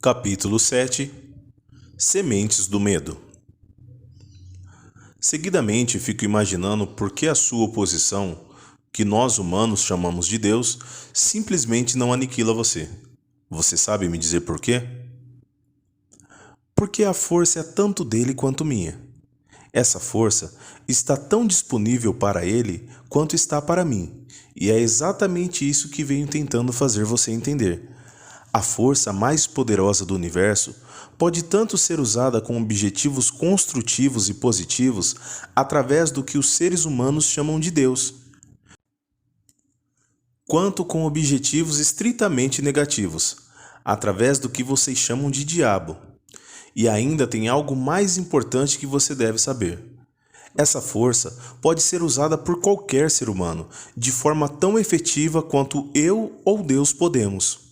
Capítulo 7. Sementes do medo. Seguidamente fico imaginando por que a sua oposição, que nós humanos chamamos de Deus, simplesmente não aniquila você. Você sabe me dizer por quê? Porque a força é tanto dele quanto minha. Essa força está tão disponível para ele quanto está para mim, e é exatamente isso que venho tentando fazer você entender. A força mais poderosa do universo pode tanto ser usada com objetivos construtivos e positivos através do que os seres humanos chamam de Deus, quanto com objetivos estritamente negativos, através do que vocês chamam de diabo. E ainda tem algo mais importante que você deve saber. Essa força pode ser usada por qualquer ser humano, de forma tão efetiva quanto eu ou Deus podemos.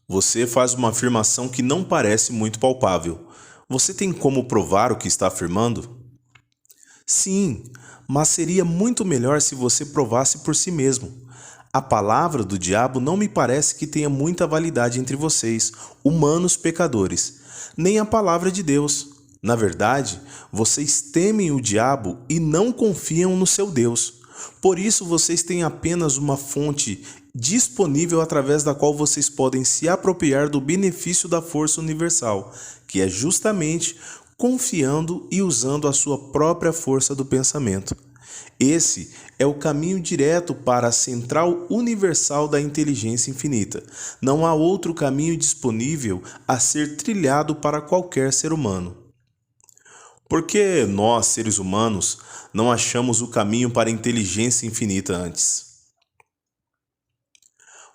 Você faz uma afirmação que não parece muito palpável. Você tem como provar o que está afirmando? Sim, mas seria muito melhor se você provasse por si mesmo. A palavra do diabo não me parece que tenha muita validade entre vocês, humanos pecadores, nem a palavra de Deus. Na verdade, vocês temem o diabo e não confiam no seu Deus. Por isso, vocês têm apenas uma fonte disponível através da qual vocês podem se apropriar do benefício da força universal, que é justamente confiando e usando a sua própria força do pensamento. Esse é o caminho direto para a central universal da inteligência infinita. Não há outro caminho disponível a ser trilhado para qualquer ser humano. Por que nós, seres humanos, não achamos o caminho para a inteligência infinita antes?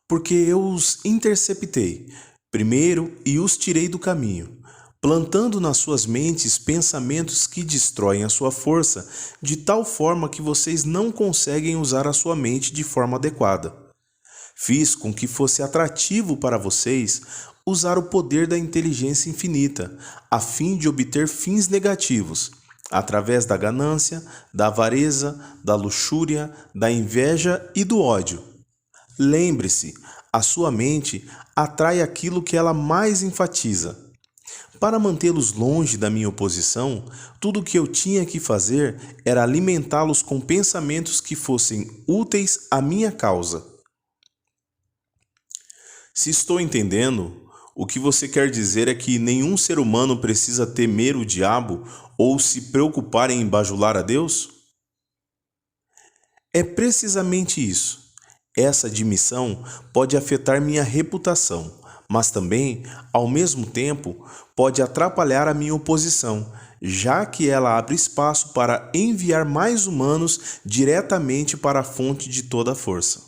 Porque eu os interceptei primeiro e os tirei do caminho, plantando nas suas mentes pensamentos que destroem a sua força, de tal forma que vocês não conseguem usar a sua mente de forma adequada. Fiz com que fosse atrativo para vocês usar o poder da inteligência infinita, a fim de obter fins negativos, através da ganância, da avareza, da luxúria, da inveja e do ódio. Lembre-se, a sua mente atrai aquilo que ela mais enfatiza. Para mantê-los longe da minha oposição, tudo o que eu tinha que fazer era alimentá-los com pensamentos que fossem úteis à minha causa. Se estou entendendo, o que você quer dizer é que nenhum ser humano precisa temer o diabo ou se preocupar em bajular a Deus? É precisamente isso. Essa admissão pode afetar minha reputação, mas também, ao mesmo tempo, pode atrapalhar a minha oposição, já que ela abre espaço para enviar mais humanos diretamente para a fonte de toda a força.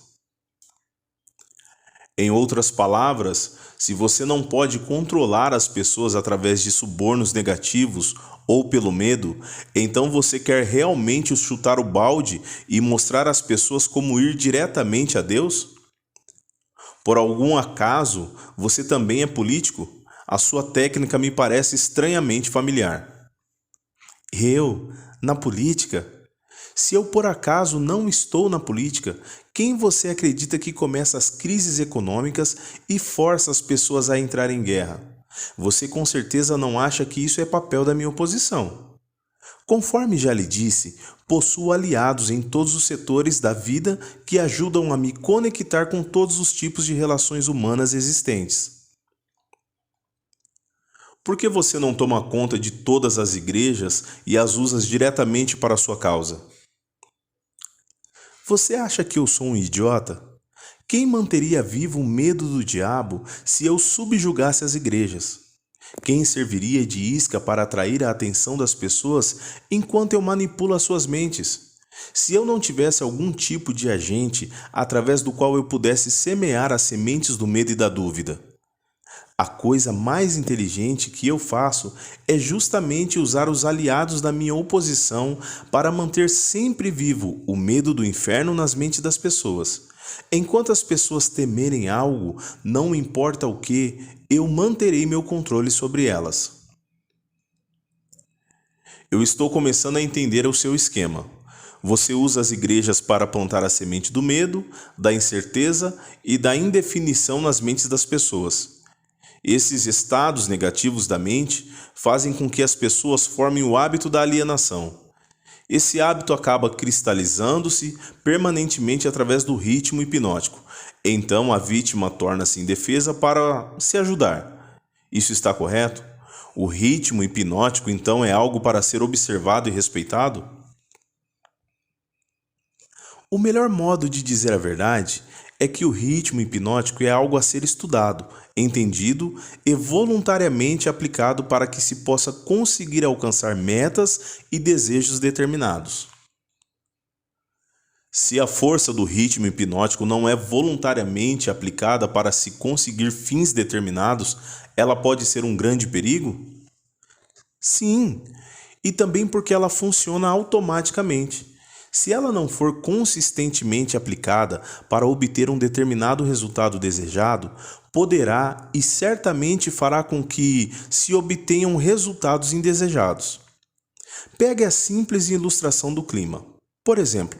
Em outras palavras, se você não pode controlar as pessoas através de subornos negativos ou pelo medo, então você quer realmente chutar o balde e mostrar às pessoas como ir diretamente a Deus? Por algum acaso, você também é político? A sua técnica me parece estranhamente familiar. Eu? Na política? Se eu por acaso não estou na política, quem você acredita que começa as crises econômicas e força as pessoas a entrar em guerra? Você com certeza não acha que isso é papel da minha oposição. Conforme já lhe disse, possuo aliados em todos os setores da vida que ajudam a me conectar com todos os tipos de relações humanas existentes. Por que você não toma conta de todas as igrejas e as usa diretamente para a sua causa? Você acha que eu sou um idiota? Quem manteria vivo o medo do diabo se eu subjugasse as igrejas? Quem serviria de isca para atrair a atenção das pessoas enquanto eu manipulo as suas mentes? Se eu não tivesse algum tipo de agente através do qual eu pudesse semear as sementes do medo e da dúvida? A coisa mais inteligente que eu faço é justamente usar os aliados da minha oposição para manter sempre vivo o medo do inferno nas mentes das pessoas. Enquanto as pessoas temerem algo, não importa o que, eu manterei meu controle sobre elas. Eu estou começando a entender o seu esquema. Você usa as igrejas para plantar a semente do medo, da incerteza e da indefinição nas mentes das pessoas. Esses estados negativos da mente fazem com que as pessoas formem o hábito da alienação. Esse hábito acaba cristalizando-se permanentemente através do ritmo hipnótico. Então a vítima torna-se indefesa para se ajudar. Isso está correto? O ritmo hipnótico, então, é algo para ser observado e respeitado? O melhor modo de dizer a verdade é que o ritmo hipnótico é algo a ser estudado, entendido e voluntariamente aplicado para que se possa conseguir alcançar metas e desejos determinados. Se a força do ritmo hipnótico não é voluntariamente aplicada para se conseguir fins determinados, ela pode ser um grande perigo? Sim, e também porque ela funciona automaticamente. Se ela não for consistentemente aplicada para obter um determinado resultado desejado, poderá e certamente fará com que se obtenham resultados indesejados. Pegue a simples ilustração do clima. Por exemplo,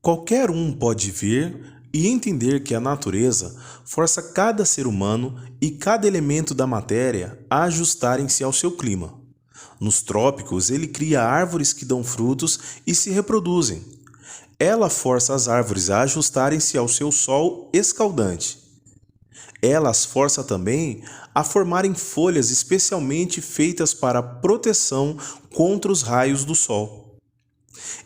qualquer um pode ver e entender que a natureza força cada ser humano e cada elemento da matéria a ajustarem-se ao seu clima. Nos trópicos, ele cria árvores que dão frutos e se reproduzem. Ela força as árvores a ajustarem-se ao seu sol escaldante. Ela as força também a formarem folhas especialmente feitas para proteção contra os raios do sol.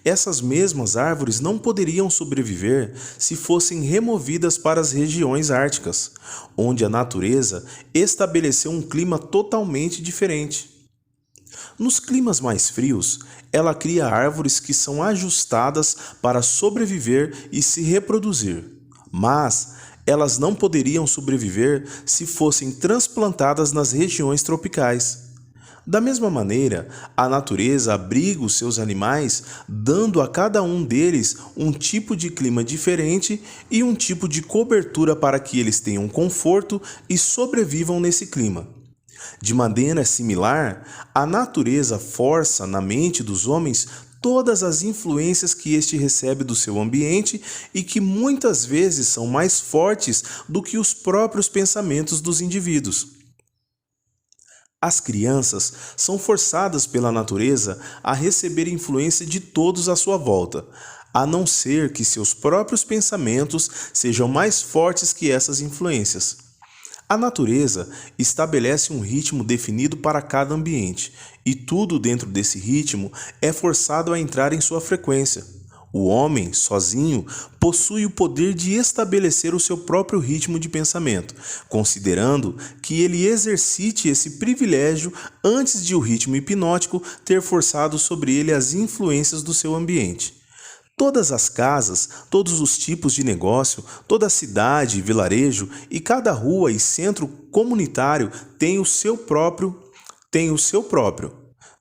Essas mesmas árvores não poderiam sobreviver se fossem removidas para as regiões árticas, onde a natureza estabeleceu um clima totalmente diferente. Nos climas mais frios, ela cria árvores que são ajustadas para sobreviver e se reproduzir, mas elas não poderiam sobreviver se fossem transplantadas nas regiões tropicais. Da mesma maneira, a natureza abriga os seus animais, dando a cada um deles um tipo de clima diferente e um tipo de cobertura para que eles tenham conforto e sobrevivam nesse clima. De maneira similar, a natureza força na mente dos homens todas as influências que este recebe do seu ambiente e que muitas vezes são mais fortes do que os próprios pensamentos dos indivíduos. As crianças são forçadas pela natureza a receber influência de todos à sua volta, a não ser que seus próprios pensamentos sejam mais fortes que essas influências. A natureza estabelece um ritmo definido para cada ambiente, e tudo dentro desse ritmo é forçado a entrar em sua frequência. O homem, sozinho, possui o poder de estabelecer o seu próprio ritmo de pensamento, considerando que ele exercite esse privilégio antes de o ritmo hipnótico ter forçado sobre ele as influências do seu ambiente. Todas as casas, todos os tipos de negócio, toda cidade e vilarejo e cada rua e centro comunitário tem o seu próprio,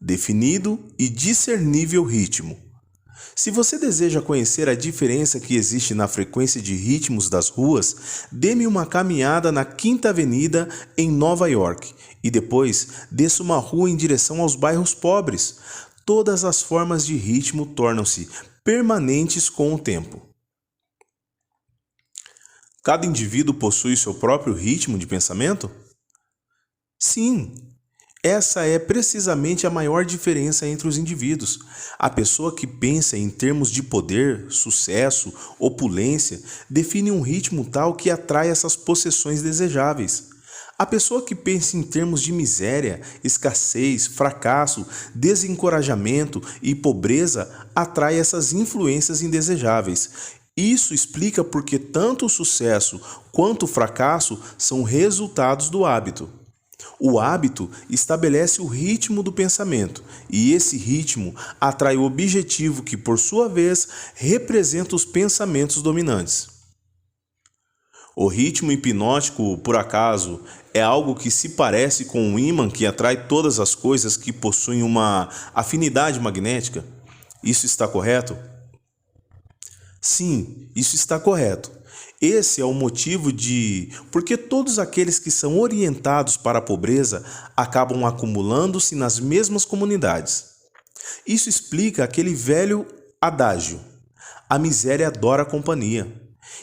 definido e discernível ritmo. Se você deseja conhecer a diferença que existe na frequência de ritmos das ruas, dê-me uma caminhada na Quinta Avenida em Nova York e depois desça uma rua em direção aos bairros pobres. Todas as formas de ritmo tornam-se permanentes com o tempo. Cada indivíduo possui seu próprio ritmo de pensamento? Sim, essa é precisamente a maior diferença entre os indivíduos. A pessoa que pensa em termos de poder, sucesso, opulência, define um ritmo tal que atrai essas possessões desejáveis. A pessoa que pensa em termos de miséria, escassez, fracasso, desencorajamento e pobreza atrai essas influências indesejáveis. Isso explica porque tanto o sucesso quanto o fracasso são resultados do hábito. O hábito estabelece o ritmo do pensamento, e esse ritmo atrai o objetivo que, por sua vez, representa os pensamentos dominantes. O ritmo hipnótico, por acaso, é algo que se parece com um ímã que atrai todas as coisas que possuem uma afinidade magnética? Isso está correto? Sim, isso está correto. Esse é o motivo porque todos aqueles que são orientados para a pobreza acabam acumulando-se nas mesmas comunidades. Isso explica aquele velho adágio: a miséria adora a companhia.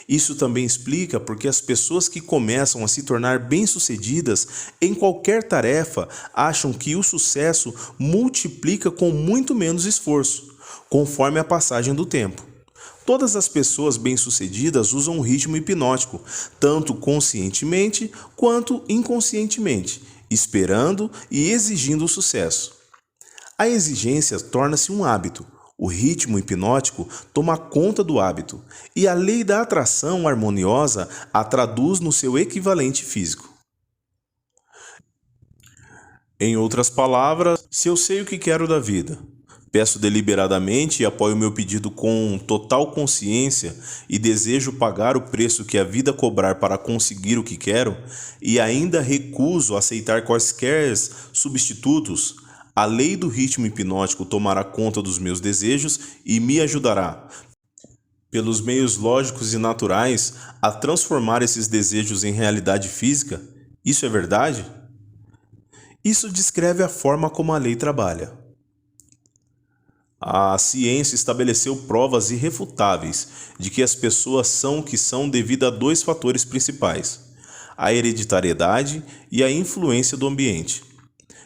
Isso também explica porque as pessoas que começam a se tornar bem-sucedidas em qualquer tarefa acham que o sucesso multiplica com muito menos esforço, conforme a passagem do tempo. Todas as pessoas bem-sucedidas usam o ritmo hipnótico, tanto conscientemente quanto inconscientemente, esperando e exigindo o sucesso. A exigência torna-se um hábito. O ritmo hipnótico toma conta do hábito, e a lei da atração harmoniosa a traduz no seu equivalente físico. Em outras palavras, se eu sei o que quero da vida, peço deliberadamente e apoio meu pedido com total consciência e desejo pagar o preço que a vida cobrar para conseguir o que quero, e ainda recuso aceitar quaisquer substitutos, a lei do ritmo hipnótico tomará conta dos meus desejos e me ajudará, pelos meios lógicos e naturais, a transformar esses desejos em realidade física. Isso é verdade? Isso descreve a forma como a lei trabalha. A ciência estabeleceu provas irrefutáveis de que as pessoas são o que são devido a dois fatores principais: a hereditariedade e a influência do ambiente.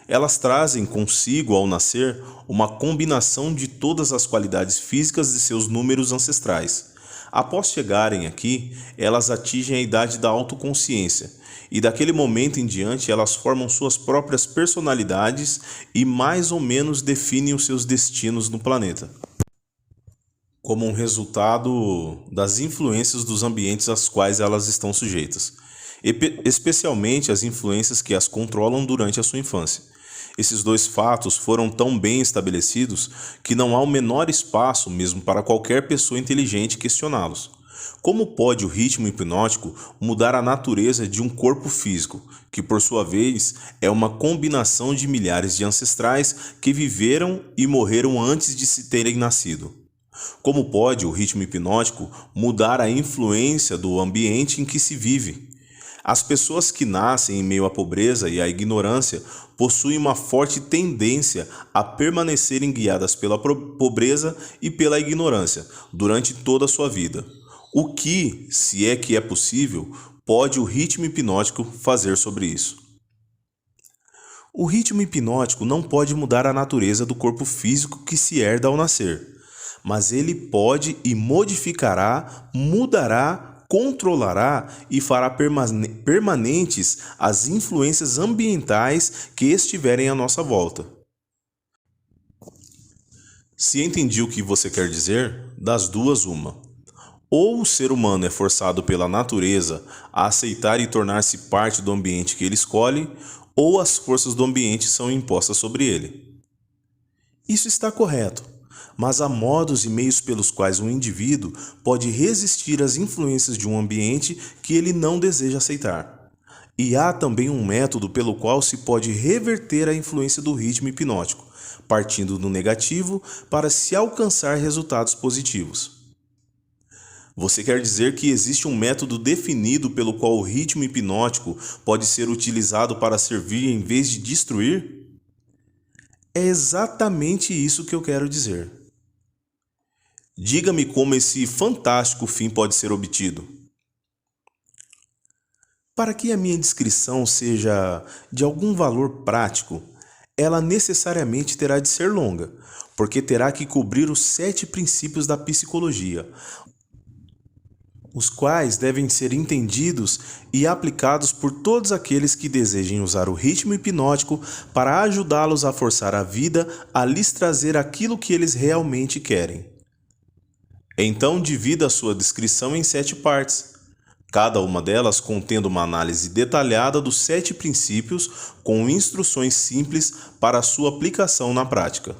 Elas trazem consigo, ao nascer, uma combinação de todas as qualidades físicas de seus números ancestrais. Após chegarem aqui, elas atingem a idade da autoconsciência, e daquele momento em diante elas formam suas próprias personalidades e mais ou menos definem os seus destinos no planeta, como um resultado das influências dos ambientes aos quais elas estão sujeitas, especialmente as influências que as controlam durante a sua infância. Esses dois fatos foram tão bem estabelecidos que não há o menor espaço mesmo para qualquer pessoa inteligente questioná-los. Como pode o ritmo hipnótico mudar a natureza de um corpo físico, que por sua vez é uma combinação de milhares de ancestrais que viveram e morreram antes de se terem nascido? Como pode o ritmo hipnótico mudar a influência do ambiente em que se vive? As pessoas que nascem em meio à pobreza e à ignorância possuem uma forte tendência a permanecerem guiadas pela pobreza e pela ignorância durante toda a sua vida. O que, se é que é possível, pode o ritmo hipnótico fazer sobre isso? O ritmo hipnótico não pode mudar a natureza do corpo físico que se herda ao nascer, mas ele pode e modificará, mudará, controlará e fará permanentes as influências ambientais que estiverem à nossa volta. Se entendi o que você quer dizer, das duas uma. Ou o ser humano é forçado pela natureza a aceitar e tornar-se parte do ambiente que ele escolhe, ou as forças do ambiente são impostas sobre ele. Isso está correto. Mas há modos e meios pelos quais um indivíduo pode resistir às influências de um ambiente que ele não deseja aceitar. E há também um método pelo qual se pode reverter a influência do ritmo hipnótico, partindo do negativo para se alcançar resultados positivos. Você quer dizer que existe um método definido pelo qual o ritmo hipnótico pode ser utilizado para servir em vez de destruir? É exatamente isso que eu quero dizer. Diga-me como esse fantástico fim pode ser obtido. Para que a minha descrição seja de algum valor prático, ela necessariamente terá de ser longa, porque terá que cobrir os 7 princípios da psicologia, os quais devem ser entendidos e aplicados por todos aqueles que desejem usar o ritmo hipnótico para ajudá-los a forçar a vida a lhes trazer aquilo que eles realmente querem. Então divida a sua descrição em 7 partes, cada uma delas contendo uma análise detalhada dos 7 princípios com instruções simples para a sua aplicação na prática.